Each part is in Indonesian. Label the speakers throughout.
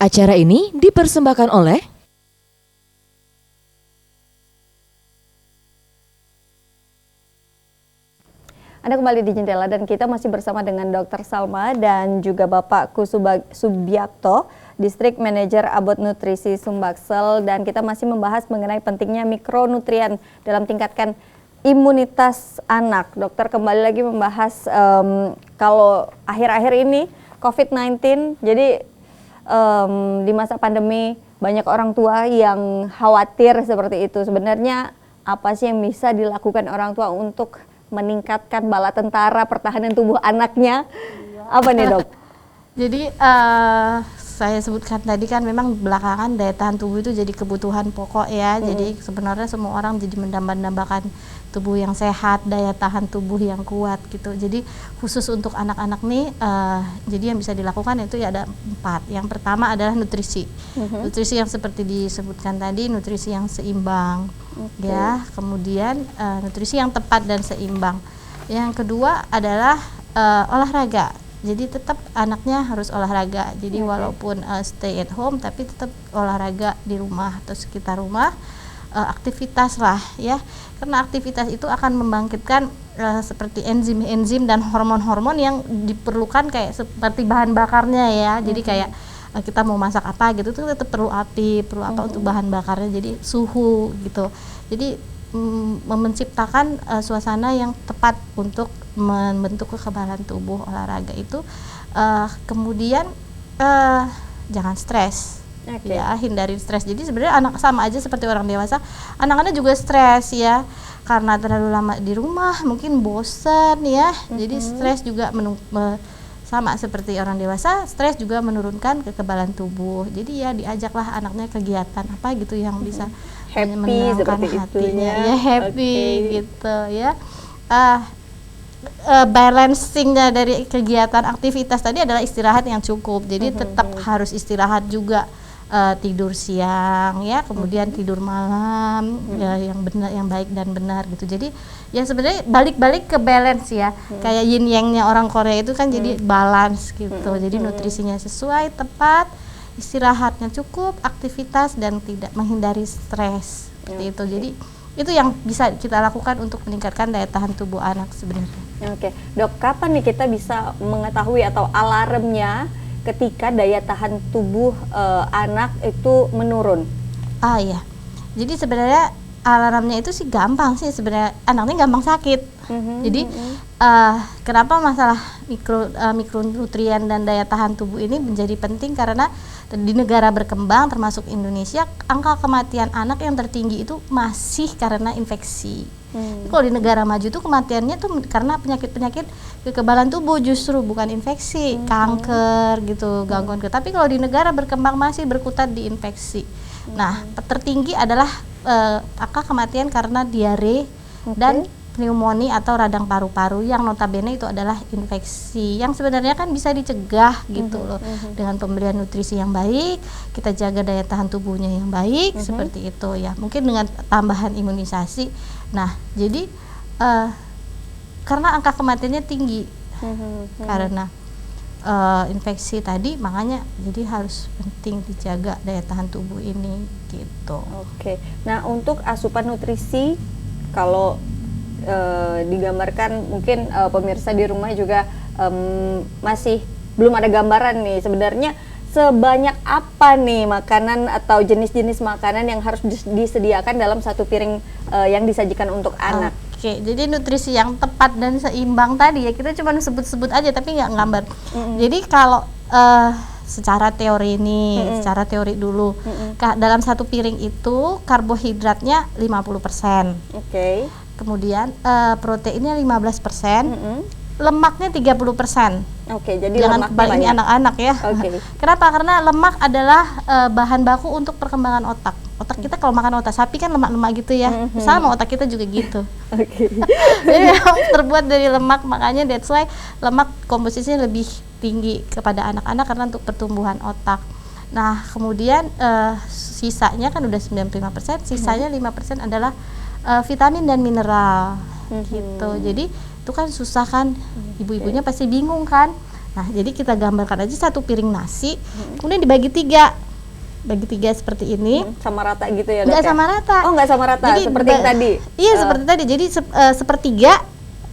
Speaker 1: Acara ini dipersembahkan oleh
Speaker 2: Anda kembali di Jendela dan kita masih bersama dengan Dr. Salma dan juga Bapak Subiakto, Distrik Manager Abot Nutrisi Sumbaksel, dan kita masih membahas mengenai pentingnya mikronutrien dalam tingkatkan imunitas anak. Dokter kembali lagi membahas kalau akhir-akhir ini COVID-19, jadi di masa pandemi banyak orang tua yang khawatir seperti itu. Sebenarnya apa sih yang bisa dilakukan orang tua untuk meningkatkan bala tentara pertahanan tubuh anaknya? Apa nih, Dok?
Speaker 3: Jadi saya sebutkan tadi kan memang belakangan daya tahan tubuh itu jadi kebutuhan pokok ya. Jadi sebenarnya semua orang jadi mendambakan tubuh yang sehat, daya tahan tubuh yang kuat gitu. Jadi khusus untuk anak-anak nih, jadi yang bisa dilakukan itu ya ada 4. Yang pertama adalah nutrisi. Nutrisi yang seperti disebutkan tadi, nutrisi yang seimbang, ya. Kemudian nutrisi yang tepat dan seimbang. Yang kedua adalah olahraga. Jadi tetap anaknya harus olahraga. Jadi walaupun stay at home, tapi tetap olahraga di rumah atau sekitar rumah. Aktivitas lah ya, karena aktivitas itu akan membangkitkan seperti enzim-enzim dan hormon-hormon yang diperlukan kayak seperti bahan bakarnya ya. Jadi kayak kita mau masak apa gitu tuh tetap perlu api, perlu apa untuk bahan bakarnya, jadi suhu gitu. Jadi menciptakan suasana yang tepat untuk membentuk kekebalan tubuh. Olahraga itu kemudian jangan stres. Ya, hindari stres. Jadi sebenarnya anak sama aja seperti orang dewasa, anak-anak juga stres ya, karena terlalu lama di rumah mungkin bosan ya. Jadi stres juga sama seperti orang dewasa, stres juga menurunkan kekebalan tubuh. Jadi ya diajaklah anaknya kegiatan apa gitu yang bisa menenangkan hatinya, ya happy gitu ya. Balancingnya dari kegiatan aktivitas tadi adalah istirahat yang cukup. Jadi tetap harus istirahat juga. Tidur siang ya, kemudian tidur malam ya, yang benar, yang baik dan benar gitu. Jadi ya sebenarnya balik-balik ke balance ya, kayak yin yang-nya orang Korea itu kan jadi balance gitu. Jadi nutrisinya sesuai, tepat, istirahatnya cukup, aktivitas dan tidak menghindari stres seperti itu. Jadi itu yang bisa kita lakukan untuk meningkatkan daya tahan tubuh anak sebenarnya.
Speaker 2: Oke, Dok, kapan nih kita bisa mengetahui atau alarmnya ketika daya tahan tubuh anak itu menurun?
Speaker 3: Iya, jadi sebenarnya alarmnya itu sih gampang sih sebenarnya, anaknya gampang sakit. Jadi kenapa masalah mikronutrien dan daya tahan tubuh ini menjadi penting, karena di negara berkembang termasuk Indonesia, angka kematian anak yang tertinggi itu masih karena infeksi. Kalau di negara maju tuh kematiannya tuh karena penyakit-penyakit kekebalan tubuh justru, bukan infeksi, kanker gitu, gangguan tapi kalau di negara berkembang masih berkutat di infeksi. Nah, tertinggi adalah angka kematian karena diare dan pneumonia atau radang paru-paru, yang notabene itu adalah infeksi yang sebenarnya kan bisa dicegah gitu loh, dengan pemberian nutrisi yang baik, kita jaga daya tahan tubuhnya yang baik, seperti itu ya, mungkin dengan tambahan imunisasi. Nah, jadi karena angka kematiannya tinggi karena infeksi tadi, makanya jadi harus penting dijaga daya tahan tubuh ini gitu.
Speaker 2: Oke, nah untuk asupan nutrisi, kalau digambarkan mungkin pemirsa di rumah juga masih belum ada gambaran nih sebenarnya sebanyak apa nih makanan atau jenis-jenis makanan yang harus disediakan dalam satu piring yang disajikan untuk anak.
Speaker 3: Oke, jadi nutrisi yang tepat dan seimbang tadi ya kita cuma sebut-sebut aja tapi nggak gambar. Jadi kalau secara teori nih, secara teori dulu, dalam satu piring itu karbohidratnya 50%. Kemudian proteinnya 15%, lemaknya 30%.
Speaker 2: Jadi
Speaker 3: jangan kebalik, ini anak-anak ya. Kenapa? Karena lemak adalah bahan baku untuk perkembangan otak. Otak kita kalau makan otak sapi kan lemak-lemak gitu ya. Sama otak kita juga gitu. Jadi terbuat dari lemak, makanya that's why lemak komposisinya lebih tinggi kepada anak-anak karena untuk pertumbuhan otak. Nah, kemudian sisanya kan udah 95%, sisanya 5% adalah vitamin dan mineral gitu. Jadi itu kan susah kan, ibu-ibunya pasti bingung kan, Nah, jadi kita gambarkan aja satu piring nasi, kemudian dibagi tiga seperti ini.
Speaker 2: Sama rata gitu ya, Dok?
Speaker 3: Nggak
Speaker 2: ya?
Speaker 3: sama rata.
Speaker 2: Oh, nggak sama rata,
Speaker 3: Jadi
Speaker 2: seperti yang tadi?
Speaker 3: Iya, seperti tadi. Jadi sepertiga,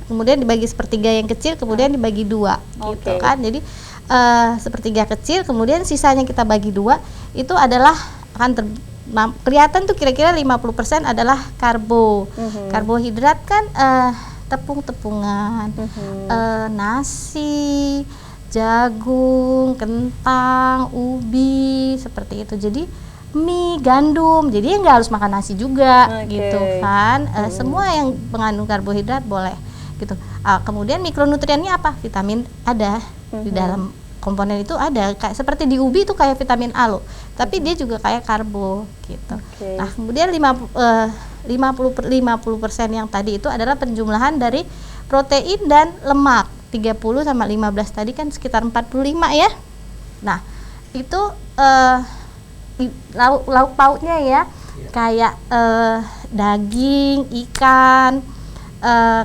Speaker 3: kemudian dibagi sepertiga yang kecil, kemudian dibagi dua, gitu
Speaker 2: Oke.
Speaker 3: kan. Jadi sepertiga kecil, kemudian sisanya kita bagi dua, itu adalah akan kelihatan tuh kira-kira 50% adalah karbohidrat kan, tepung-tepungan, nasi, jagung, kentang, ubi, seperti itu. Jadi mie, gandum, jadi nggak harus makan nasi juga,
Speaker 2: Oke.
Speaker 3: gitu kan. Semua yang mengandung karbohidrat boleh, gitu. Kemudian mikronutriennya apa? Vitamin ada di dalam komponen itu, ada kayak seperti di ubi itu kayak vitamin A loh, tapi dia juga kayak karbo, gitu.
Speaker 2: Oke.
Speaker 3: Nah, kemudian 50% yang tadi itu adalah penjumlahan dari protein dan lemak. 30 sama 15 tadi kan sekitar 45 ya. Nah, itu lauk pauknya ya, kayak daging, ikan,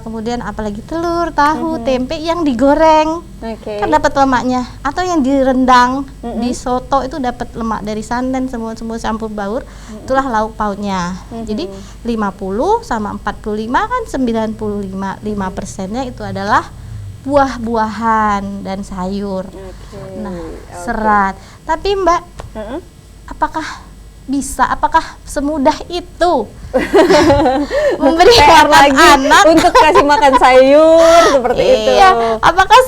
Speaker 3: kemudian apalagi telur, tahu, tempe yang digoreng,
Speaker 2: Oke.
Speaker 3: kan dapat lemaknya, atau yang direndang, di soto itu dapat lemak dari santan, semua campur baur, itulah lauk pauknya. Jadi 50 sama 45 kan 95, 5%-nya itu adalah buah-buahan dan sayur. Nah, serat. Tapi Mbak, apakah semudah itu memberi
Speaker 2: PR
Speaker 3: makan
Speaker 2: lagi
Speaker 3: anak
Speaker 2: untuk kasih makan sayur seperti itu?
Speaker 3: Iya, apakah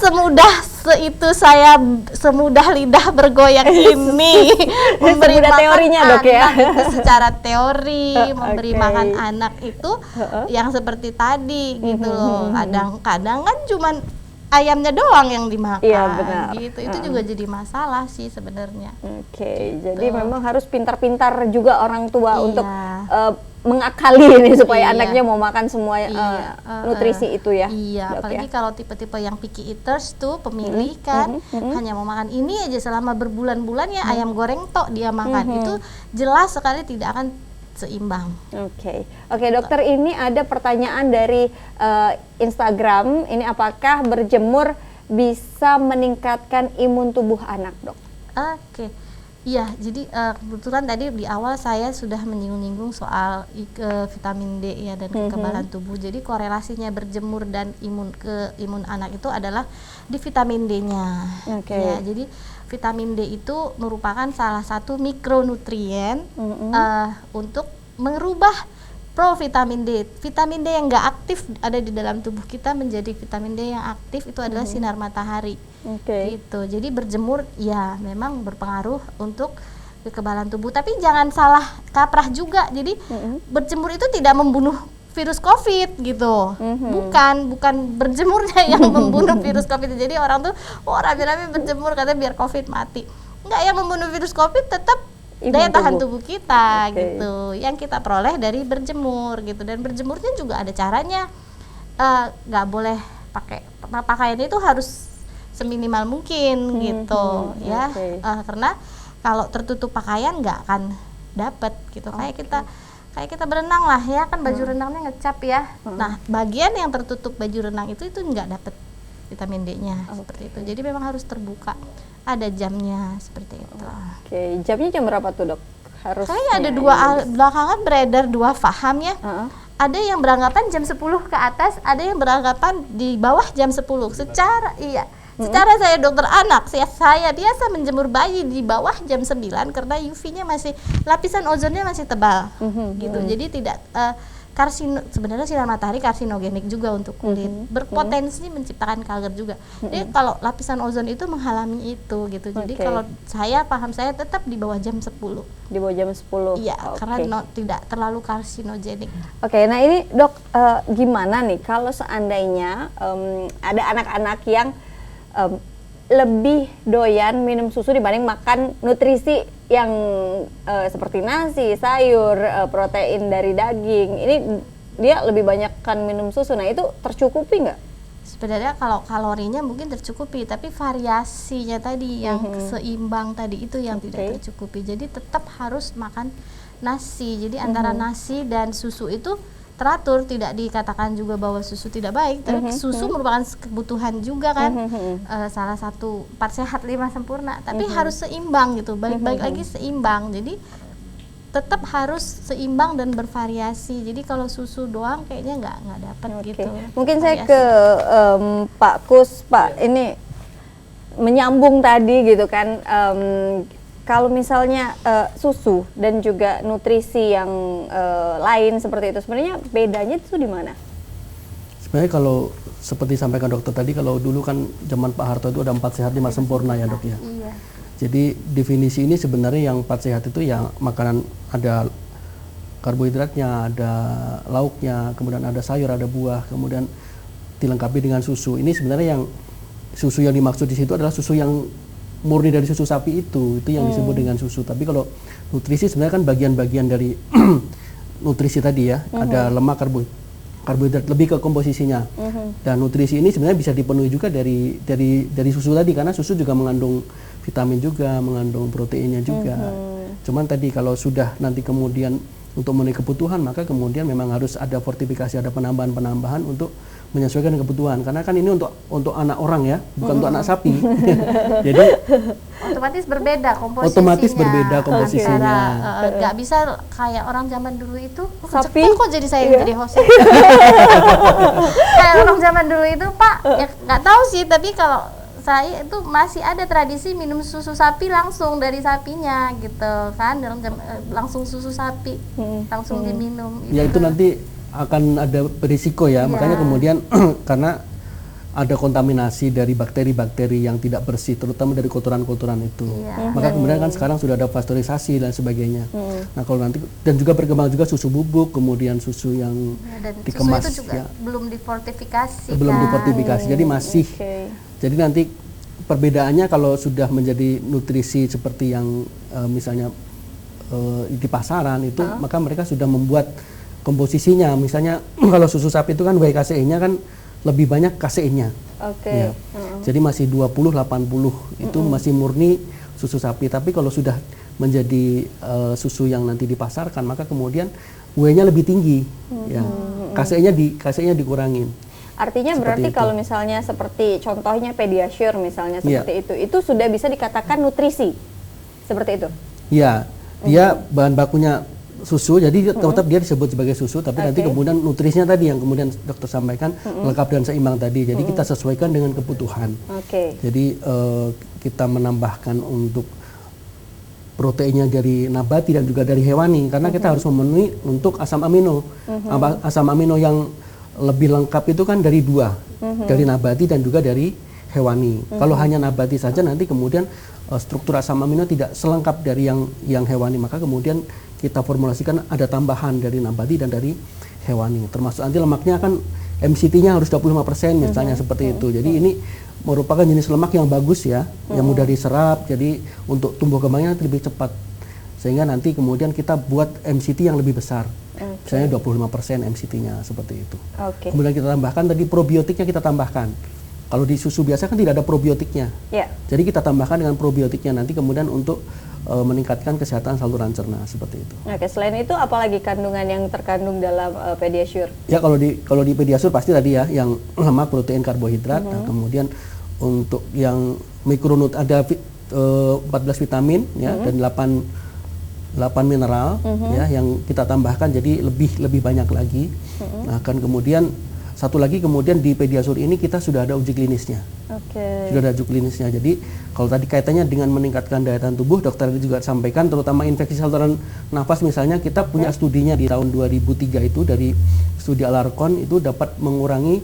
Speaker 3: semudah lidah bergoyang ini memberi
Speaker 2: Semudah
Speaker 3: makan
Speaker 2: teorinya, Dok, ya?
Speaker 3: anak itu secara teori, memberi
Speaker 2: Oke.
Speaker 3: makan anak itu yang seperti tadi gitu loh. Kadang-kadang kan cuman ayamnya doang yang dimakan,
Speaker 2: Iya, benar.
Speaker 3: gitu. Itu juga jadi masalah sih sebenarnya.
Speaker 2: Oke, jadi memang harus pintar-pintar juga orang tua
Speaker 3: Iya.
Speaker 2: untuk mengakali ini supaya
Speaker 3: Iya.
Speaker 2: anaknya mau makan semua nutrisi itu ya.
Speaker 3: Iya,
Speaker 2: Dok,
Speaker 3: apalagi
Speaker 2: ya.
Speaker 3: kalau tipe-tipe yang picky eaters tuh, pemilih kan, hanya mau makan ini aja selama berbulan-bulan ya, ayam goreng tok dia makan. Itu jelas sekali tidak akan seimbang.
Speaker 2: Oke, dokter, ini ada pertanyaan dari Instagram. Ini apakah berjemur bisa meningkatkan imun tubuh anak, Dok?
Speaker 3: Oke. Iya, jadi kebetulan tadi di awal saya sudah menyinggung soal vitamin D ya dan kekebalan tubuh. Jadi korelasinya berjemur dan imun anak itu adalah di vitamin D-nya.
Speaker 2: Oke.
Speaker 3: Ya, jadi vitamin D itu merupakan salah satu mikronutrien untuk merubah provitamin D. Vitamin D yang nggak aktif ada di dalam tubuh kita menjadi vitamin D yang aktif, itu adalah sinar matahari.
Speaker 2: Oke.
Speaker 3: Gitu. Jadi berjemur ya memang berpengaruh untuk kekebalan tubuh, tapi jangan salah kaprah juga. Jadi berjemur itu tidak membunuh virus COVID gitu. Bukan berjemurnya yang membunuh virus COVID. Jadi orang tuh rame-rame berjemur katanya biar COVID mati. Enggak, yang membunuh virus COVID tetap daya tahan tubuh kita gitu, yang kita peroleh dari berjemur gitu. Dan berjemurnya juga ada caranya, nggak boleh pakaian itu harus seminimal mungkin gitu ya. Karena kalau tertutup pakaian nggak akan dapet gitu. Kayak kita berenang lah ya, kan baju renangnya ngecap ya. Nah, bagian yang tertutup baju renang itu nggak dapet vitamin D-nya seperti itu. Jadi memang harus terbuka, ada jamnya seperti itu.
Speaker 2: Oke, jamnya jam berapa tuh, Dok? Harus.
Speaker 3: Saya ada belakangan beredar dua paham ya. Ada yang beranggapan jam 10 ke atas, ada yang beranggapan di bawah jam 10. Secara saya dokter anak, saya biasa menjemur bayi di bawah jam 9 karena UV-nya lapisan ozonnya masih tebal gitu. Jadi tidak sebenarnya sinar matahari karsinogenik juga untuk kulit, berpotensi menciptakan kanker juga. Jadi kalau lapisan ozon itu menghalangi itu gitu. Jadi kalau paham saya tetap di bawah jam 10.
Speaker 2: Di bawah jam 10.
Speaker 3: Iya, karena tidak terlalu karsinogenik.
Speaker 2: Oke, nah ini Dok, gimana nih kalau seandainya ada anak-anak yang lebih doyan minum susu dibanding makan nutrisi yang seperti nasi, sayur, protein dari daging. Ini dia lebih banyakkan minum susu. Nah, itu tercukupi nggak?
Speaker 3: Sebenarnya kalau kalorinya mungkin tercukupi, tapi variasinya tadi yang seimbang tadi itu yang tidak tercukupi. Jadi tetap harus makan nasi. Jadi antara nasi dan susu itu teratur, tidak dikatakan juga bahwa susu tidak baik, tapi susu merupakan kebutuhan juga kan, salah satu part sehat 5 sempurna, tapi harus seimbang gitu, balik lagi seimbang, jadi tetap harus seimbang dan bervariasi. Jadi kalau susu doang kayaknya nggak dapat gitu.
Speaker 2: Mungkin saya ke Pak Kus, Pak, ini menyambung tadi gitu kan, kalau misalnya susu dan juga nutrisi yang lain seperti itu, sebenarnya bedanya itu di mana?
Speaker 4: Sebenarnya kalau seperti sampaikan dokter tadi, kalau dulu kan zaman Pak Harto itu ada 4 sehat 5 sempurna ya dok ya.
Speaker 3: Iya.
Speaker 4: Jadi definisi ini sebenarnya yang 4 sehat itu yang makanan ada karbohidratnya, ada lauknya, kemudian ada sayur, ada buah, kemudian dilengkapi dengan susu. Ini sebenarnya yang susu yang dimaksud di situ adalah susu yang murni dari susu sapi itu yang disebut dengan susu. Tapi kalau nutrisi sebenarnya kan bagian-bagian dari nutrisi tadi ya, ada lemak, karbohidrat, lebih ke komposisinya. Dan nutrisi ini sebenarnya bisa dipenuhi juga dari susu tadi, karena susu juga mengandung vitamin juga, mengandung proteinnya juga. Cuman tadi kalau sudah nanti kemudian untuk memenuhi kebutuhan, maka kemudian memang harus ada fortifikasi, ada penambahan-penambahan untuk menyesuaikan dengan kebutuhan. Karena kan ini untuk anak orang ya, bukan untuk anak sapi. Jadi
Speaker 3: otomatis berbeda komposisinya.
Speaker 4: Otomatis berbeda komposisinya.
Speaker 3: Nggak bisa kayak orang zaman dulu itu.
Speaker 2: Sapi?
Speaker 3: Kok jadi saya yang jadi host? Kayak orang zaman dulu itu, Pak, ya nggak tahu sih, tapi kalau saya itu masih ada tradisi minum susu sapi langsung dari sapinya gitu kan, langsung susu sapi langsung diminum.
Speaker 4: Ya itu nanti akan ada berisiko ya, makanya kemudian karena ada kontaminasi dari bakteri-bakteri yang tidak bersih, terutama dari kotoran-kotoran itu. Maka kemudian kan sekarang sudah ada pasteurisasi dan sebagainya. Nah kalau nanti, dan juga berkembang juga susu bubuk, kemudian susu yang dikemas.
Speaker 3: Susu itu juga belum difortifikasi.
Speaker 4: Belum difortifikasi, jadi masih. Jadi nanti perbedaannya kalau sudah menjadi nutrisi seperti yang misalnya di pasaran itu, maka mereka sudah membuat komposisinya. Misalnya kalau susu sapi itu kan WKCI-nya kan lebih banyak kaseinnya. Ya. Jadi masih 20-80 itu masih murni susu sapi. Tapi kalau sudah menjadi susu yang nanti dipasarkan, maka kemudian W-nya lebih tinggi. Ya. Kaseinnya dikurangin.
Speaker 2: Artinya berarti kalau misalnya seperti contohnya Pediasure misalnya seperti itu sudah bisa dikatakan nutrisi. Seperti itu.
Speaker 4: Iya. Dia bahan bakunya susu, jadi tetap dia disebut sebagai susu, tapi nanti kemudian nutrisinya tadi yang kemudian dokter sampaikan lengkap dan seimbang tadi. Jadi kita sesuaikan dengan kebutuhan. Jadi kita menambahkan untuk proteinnya dari nabati dan juga dari hewani, karena kita harus memenuhi untuk asam amino. Asam amino yang lebih lengkap itu kan dari 2, dari nabati dan juga dari hewani. Kalau hanya nabati saja nanti kemudian struktur asam amino tidak selengkap dari yang hewani, maka kemudian kita formulasikan ada tambahan dari nabati dan dari hewani. Termasuk nanti lemaknya kan MCT-nya harus 25% misalnya seperti itu. Jadi ini merupakan jenis lemak yang bagus ya, yang mudah diserap, jadi untuk tumbuh kembangnya lebih cepat. Sehingga nanti kemudian kita buat MCT yang lebih besar. Misalnya 25% MCT-nya seperti itu. Kemudian kita tambahkan tadi probiotiknya kita tambahkan. Kalau di susu biasa kan tidak ada probiotiknya. Jadi kita tambahkan dengan probiotiknya nanti kemudian untuk meningkatkan kesehatan saluran cerna seperti itu.
Speaker 2: Selain itu apalagi kandungan yang terkandung dalam Pediasure? Ya
Speaker 4: kalau di Pediasure pasti tadi ya yang lemak, protein, karbohidrat. Nah, kemudian untuk yang mikronut ada 14 vitamin ya dan 8 mineral ya yang kita tambahkan, jadi lebih banyak lagi. Nah, kan kemudian satu lagi kemudian di Pediasure ini kita sudah ada uji klinisnya. Sudah ada uji klinisnya. Jadi kalau tadi kaitannya dengan meningkatkan daya tahan tubuh, dokter juga sampaikan terutama infeksi saluran nafas misalnya, kita punya studinya di tahun 2003 itu dari studi Alarcon itu dapat mengurangi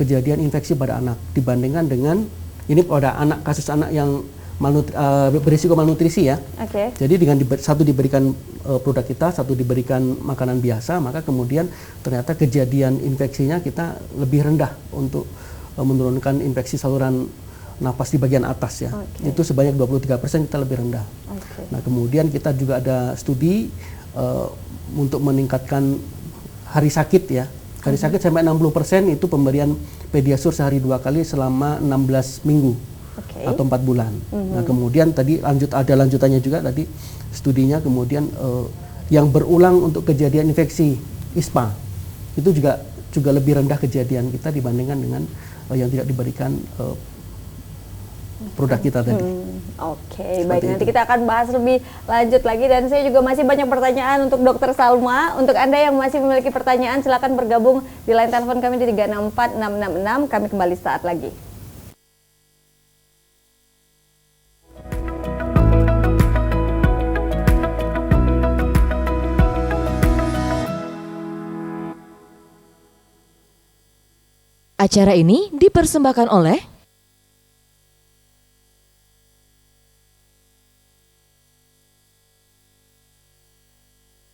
Speaker 4: kejadian infeksi pada anak dibandingkan dengan ini pada kasus anak yang berisiko malnutrisi ya. Jadi dengan satu diberikan produk kita, satu diberikan makanan biasa, maka kemudian ternyata kejadian infeksinya kita lebih rendah untuk menurunkan infeksi saluran napas di bagian atas ya. Itu sebanyak 23% kita lebih rendah. Nah kemudian kita juga ada studi untuk meningkatkan hari sakit ya. Hari sakit sampai 60% itu pemberian Pediasure sehari 2 kali selama 16 minggu. Atau 4 bulan. Nah kemudian tadi ada lanjutannya juga tadi studinya kemudian yang berulang untuk kejadian infeksi ISPA. itu juga lebih rendah kejadian kita dibandingkan dengan yang tidak diberikan produk kita tadi.
Speaker 2: Oke, baik, nanti kita akan bahas lebih lanjut lagi, dan saya juga masih banyak pertanyaan untuk Dokter Salma. Untuk Anda yang masih memiliki pertanyaan, silakan bergabung di line telepon kami di 364666. Kami kembali saat lagi.
Speaker 1: Acara ini dipersembahkan oleh